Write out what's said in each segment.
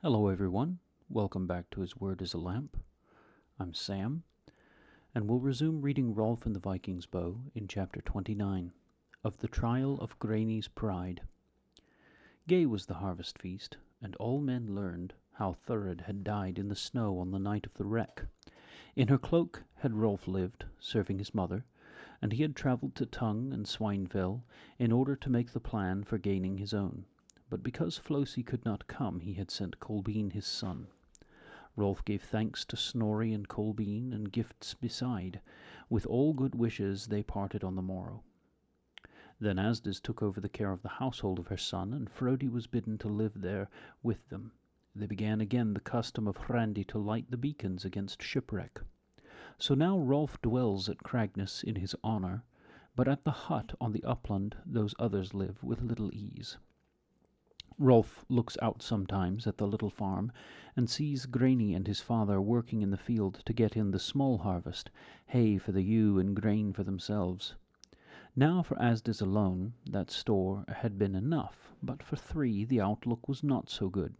Hello, everyone. Welcome back to His Word is a Lamp. I'm Sam, and we'll resume reading Rolf and the Vikings' Bow in chapter 29 of the Trial of Granny's Pride. Gay was the harvest feast, and all men learned how Thurid had died in the snow on the night of the wreck. In her cloak had Rolf lived, serving his mother, and he had travelled to Tongue and Swinefell in order to make the plan for gaining his own. But because Flosi could not come, he had sent Kolbein his son. Rolf gave thanks to Snorri and Kolbein, and gifts beside. With all good wishes they parted on the morrow. Then Asdis took over the care of the household of her son, and Frodi was bidden to live there with them. They began again the custom of Hrandi to light the beacons against shipwreck. So now Rolf dwells at Cragness in his honour, but at the hut on the upland those others live with little ease. Rolf looks out sometimes at the little farm, and sees Granny and his father working in the field to get in the small harvest, hay for the ewe and grain for themselves. Now for Asdis alone that store had been enough, but for three the outlook was not so good.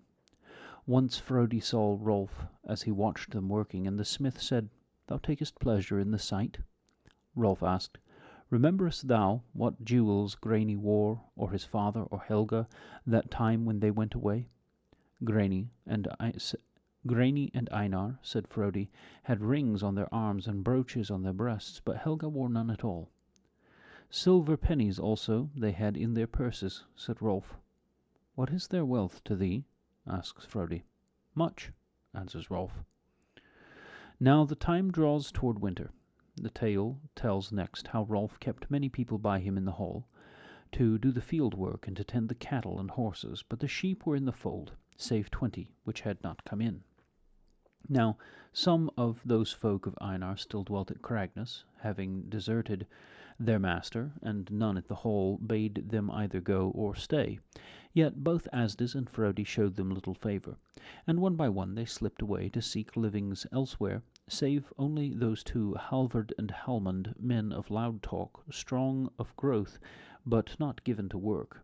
Once Frodi saw Rolf as he watched them working, and the smith said, "Thou takest pleasure in the sight?" Rolf asked, "Rememberest thou what jewels Granny wore, or his father, or Helga, that time when they went away?" Granny and Einar, said Frodi, had rings on their arms and brooches on their breasts, but Helga wore none at all. "Silver pennies also they had in their purses," said Rolf. "What is their wealth to thee?" asks Frodi. "Much," answers Rolf. Now the time draws toward winter. The tale tells next how Rolf kept many people by him in the hall, to do the field work and to tend the cattle and horses, but the sheep were in the fold, save 20 which had not come in. Now some of those folk of Einar still dwelt at Cragness, having deserted their master, and none at the hall bade them either go or stay. Yet both Asdis and Frodi showed them little favour, and one by one they slipped away to seek livings elsewhere, save only those two, Halvard and Halmund, men of loud talk, strong of growth, but not given to work.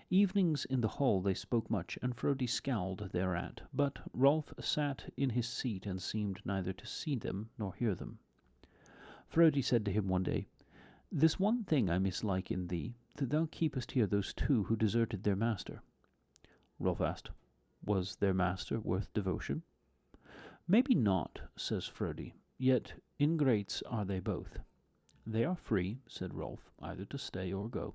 Evenings in the hall they spoke much, and Frodi scowled thereat, but Rolf sat in his seat and seemed neither to see them nor hear them. Frodi said to him one day, "This one thing I mislike in thee, that thou keepest here those two who deserted their master." Rolf asked, "Was their master worth devotion?" "Maybe not," says Frodi, "yet ingrates are they both." "They are free," said Rolf, "either to stay or go."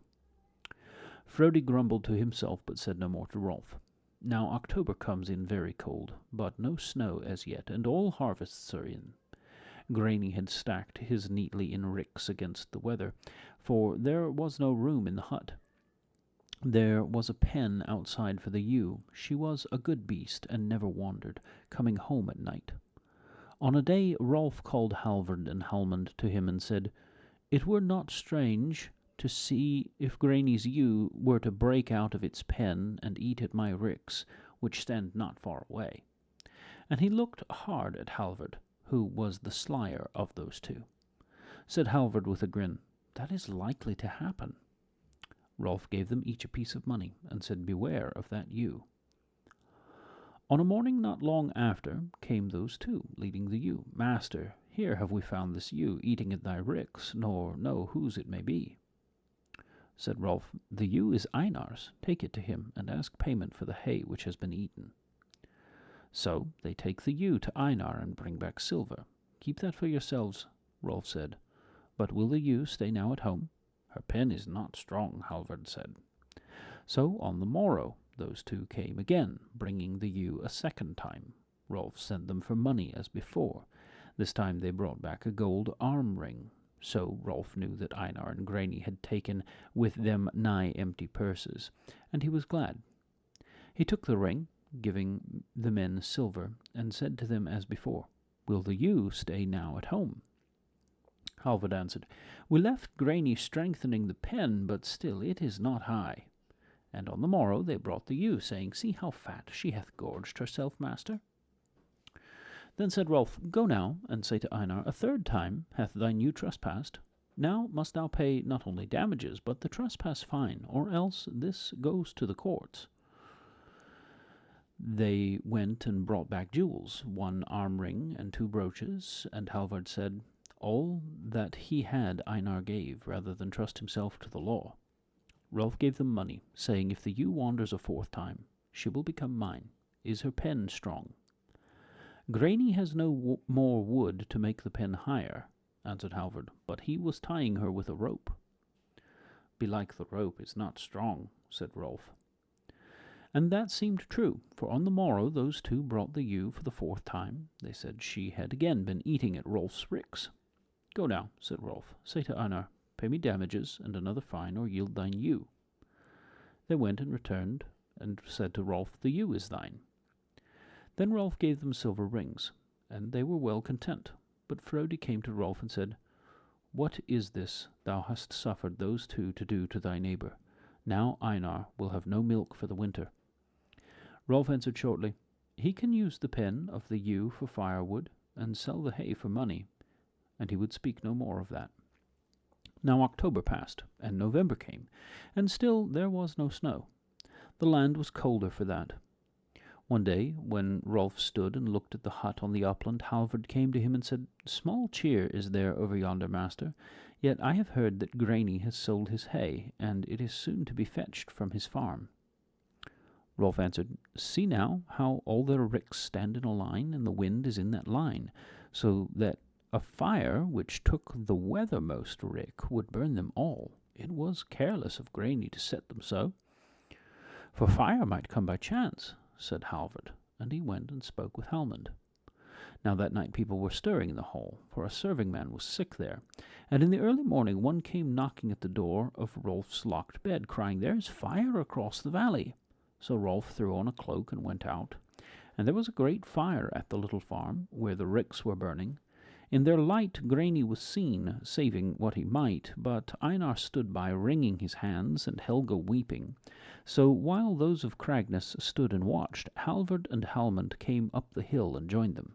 Frodi grumbled to himself, but said no more to Rolf. Now October comes in very cold, but no snow as yet, and all harvests are in. Granny had stacked his neatly in ricks against the weather, for there was no room in the hut. There was a pen outside for the ewe. She was a good beast, and never wandered, coming home at night. On a day Rolf called Halvard and Halmund to him and said, "It were not strange to see if Granny's ewe were to break out of its pen and eat at my ricks, which stand not far away." And he looked hard at Halvard, who was the slyer of those two. Said Halvard with a grin, "That is likely to happen." Rolf gave them each a piece of money, and said, "Beware of that ewe." On a morning not long after came those two, leading the ewe. "Master, here have we found this ewe eating at thy ricks, nor know whose it may be." Said Rolf, "The ewe is Einar's. Take it to him, and ask payment for the hay which has been eaten." So they take the ewe to Einar and bring back silver. "Keep that for yourselves," Rolf said. "But will the ewe stay now at home?" "Her pen is not strong," Halvard said. So on the morrow those two came again, bringing the ewe a second time. Rolf sent them for money as before. This time they brought back a gold arm ring. So Rolf knew that Einar and Granny had taken with them nigh empty purses, and he was glad. He took the ring, giving the men silver, and said to them as before, "Will the ewe stay now at home?" Halvard answered, "We left Granny strengthening the pen, but still it is not high." And on the morrow they brought the ewe, saying, "See how fat she hath gorged herself, master." Then said Rolf, "Go now, and say to Einar, a third time hath thine ewe trespassed. Now must thou pay not only damages, but the trespass fine, or else this goes to the courts." They went and brought back jewels, 1 arm ring and 2 brooches, and Halvard said, all that he had Einar gave, rather than trust himself to the law. Rolf gave them money, saying, if the ewe wanders a 4th time, she will become mine. Is her pen strong? Grani has no more wood to make the pen higher, answered Halvard, but he was tying her with a rope. Belike the rope is not strong, said Rolf. And that seemed true, for on the morrow those 2 brought the ewe for the 4th time. They said she had again been eating at Rolf's ricks. Go now, said Rolf, say to Einar, pay me damages and another fine, or yield thine ewe. They went and returned, and said to Rolf, the ewe is thine. Then Rolf gave them silver rings, and they were well content. But Frodi came to Rolf and said, what is this thou hast suffered those 2 to do to thy neighbour? Now Einar will have no milk for the winter. Rolf answered shortly, he can use the pen of the ewe for firewood, and sell the hay for money, and he would speak no more of that. Now October passed, and November came, and still there was no snow. The land was colder for that. One day, when Rolf stood and looked at the hut on the upland, Halvard came to him and said, small cheer is there over yonder, master, yet I have heard that Grani has sold his hay, and it is soon to be fetched from his farm. Rolf answered, see now how all their ricks stand in a line, and the wind is in that line, so that a fire which took the weathermost rick would burn them all. It was careless of Grani to set them so. For fire might come by chance, said Halvard, and he went and spoke with Halmund. Now that night people were stirring in the hall, for a serving man was sick there, and in the early morning one came knocking at the door of Rolf's locked bed, crying, there is fire across the valley. So Rolf threw on a cloak and went out, and there was a great fire at the little farm, where the ricks were burning. In their light Grani was seen, saving what he might, but Einar stood by wringing his hands, and Helga weeping. So while those of Cragness stood and watched, Halvard and Halmund came up the hill and joined them.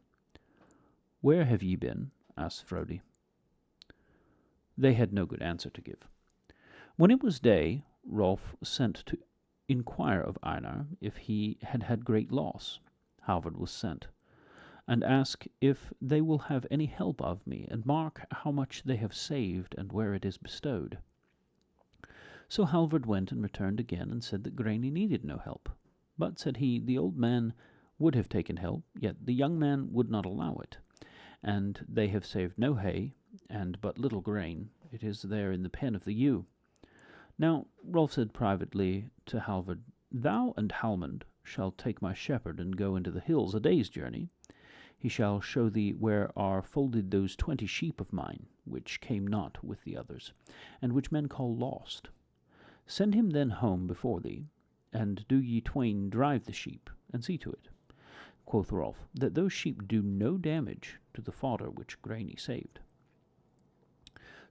Where have ye been? asked Frodi. They had no good answer to give. When it was day, Rolf sent to inquire of Einar if he had had great loss. Halvard was sent, and ask if they will have any help of me, and mark how much they have saved and where it is bestowed. So Halvard went and returned again, and said that Grani needed no help. But, said he, the old man would have taken help, yet the young man would not allow it. And they have saved no hay, and but little grain. It is there in the pen of the ewe. Now Rolf said privately to Halvard, thou and Halmund shall take my shepherd and go into the hills a day's journey. He shall show thee where are folded those 20 sheep of mine, which came not with the others, and which men call lost. Send him then home before thee, and do ye twain drive the sheep, and see to it, quoth Rolf, that those sheep do no damage to the fodder which Grani saved.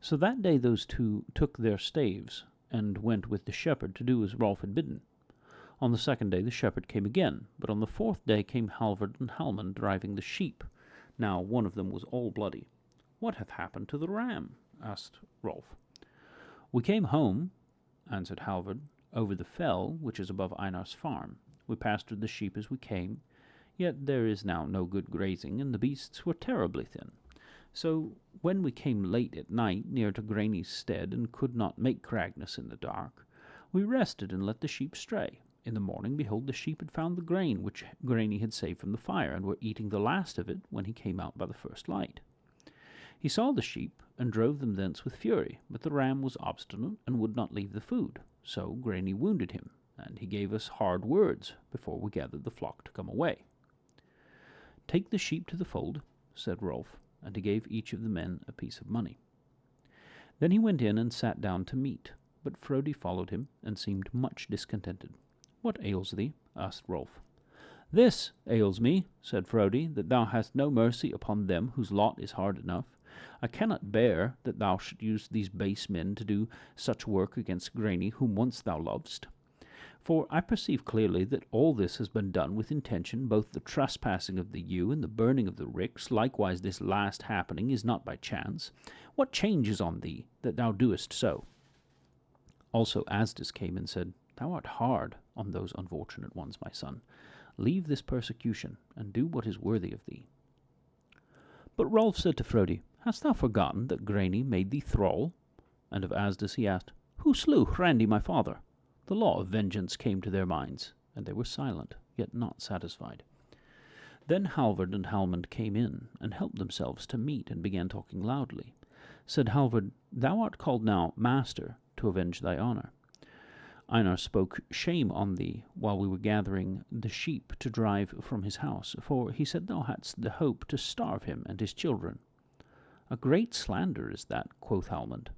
So that day those 2 took their staves, and went with the shepherd to do as Rolf had bidden. On the 2nd day the shepherd came again, but on the 4th day came Halvard and Halmund driving the sheep. Now one of them was all bloody. What hath happened to the ram? asked Rolf. We came home, answered Halvard, over the fell which is above Einar's farm. We pastured the sheep as we came, yet there is now no good grazing, and the beasts were terribly thin. So when we came late at night near to Grani's stead, and could not make Cragness in the dark, we rested and let the sheep stray. In the morning, behold, the sheep had found the grain which Grani had saved from the fire, and were eating the last of it when he came out by the first light. He saw the sheep, and drove them thence with fury, but the ram was obstinate, and would not leave the food. So Grani wounded him, and he gave us hard words before we gathered the flock to come away. Take the sheep to the fold, said Rolf, and he gave each of the men a piece of money. Then he went in and sat down to meat, but Frodi followed him, and seemed much discontented. What ails thee? asked Rolf. This ails me, said Frodi, that thou hast no mercy upon them whose lot is hard enough. I cannot bear that thou should use these base men to do such work against Grani, whom once thou lovest. For I perceive clearly that all this has been done with intention, both the trespassing of the ewe and the burning of the ricks, likewise this last happening is not by chance. What changes on thee, that thou doest so? Also Asdis came and said, Thou art hard on those unfortunate ones, my son. Leave this persecution, and do what is worthy of thee. But Rolf said to Frodi, Hast thou forgotten that Grani made thee thrall? And of Asdis he asked, Who slew Hrandi my father? The law of vengeance came to their minds, and they were silent, yet not satisfied. Then Halvard and Halmund came in, and helped themselves to meat, and began talking loudly. Said Halvard, Thou art called now master, to avenge thy honour. Einar spoke shame on thee while we were gathering the sheep to drive from his house, for he said thou hadst the hope to starve him and his children. A great slander is that, quoth Halmund,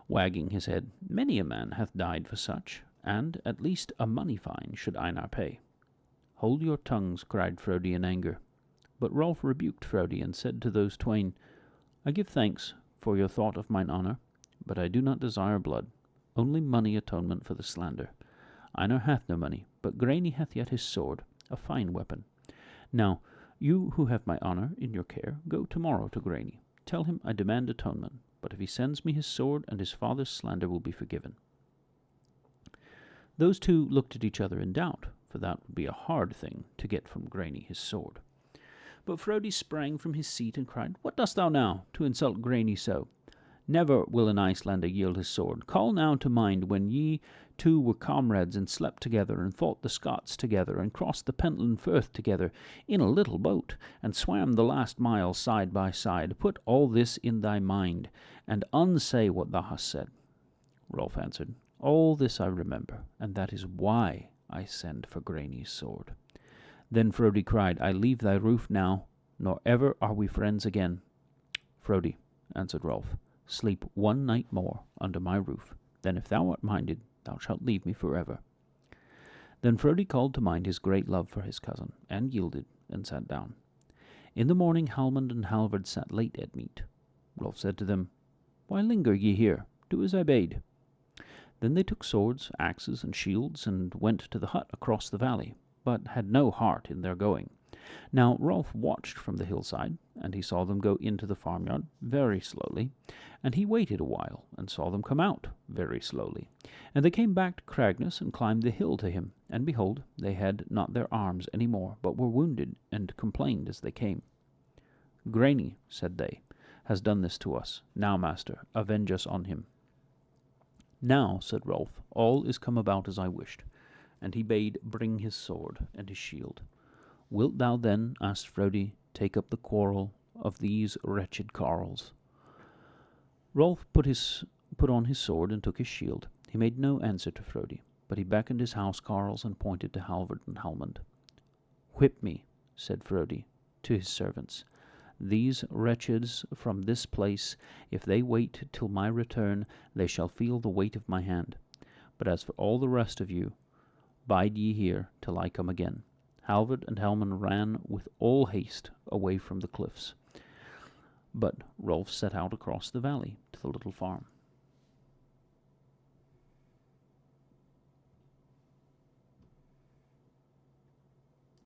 wagging his head. Many a man hath died for such, and at least a money fine should Einar pay. Hold your tongues, cried Frodi in anger. But Rolf rebuked Frodi, and said to those twain, I give thanks for your thought of mine honour, but I do not desire blood, only money atonement for the slander. Einar hath no money, but Grani hath yet his sword, a fine weapon. Now, you who have my honour in your care, go tomorrow to Grani. Tell him I demand atonement, but if he sends me his sword, and his father's slander will be forgiven. Those two looked at each other in doubt, for that would be a hard thing to get from Grani his sword. But Frodi sprang from his seat and cried, What dost thou now, to insult Grani so? Never will an Icelander yield his sword. Call now to mind when ye two were comrades, and slept together, and fought the Scots together, and crossed the Pentland Firth together in a little boat, and swam the last mile side by side. Put all this in thy mind, and unsay what thou hast said. Rolf answered, All this I remember, and that is why I send for Grani's sword. Then Frodi cried, I leave thy roof now, nor ever are we friends again. Frodi, answered Rolf, sleep one night more under my roof. Then if thou art minded, thou shalt leave me forever. Then Frodi called to mind his great love for his cousin, and yielded, and sat down. In the morning Halmund and Halvard sat late at meat. Rolf said to them, Why linger ye here? Do as I bade. Then they took swords, axes, and shields, and went to the hut across the valley, but had no heart in their going. Now Rolf watched from the hillside, and he saw them go into the farmyard very slowly, and he waited a while, and saw them come out very slowly. And they came back to Cragness, and climbed the hill to him, and behold, they had not their arms any more, but were wounded, and complained as they came. Grani, said they, has done this to us. Now, master, avenge us on him. Now, said Rolf, all is come about as I wished. And he bade bring his sword and his shield. Wilt thou then, asked Frodi, take up the quarrel of these wretched carles? Rolf put on his sword and took his shield. He made no answer to Frodi, but he beckoned his house carles and pointed to Halvard and Halmund. Whip me, said Frodi to his servants, these wretches from this place. If they wait till my return, they shall feel the weight of my hand. But as for all the rest of you, bide ye here till I come again. Halvard and Halmund ran with all haste away from the cliffs, but Rolf set out across the valley to the little farm.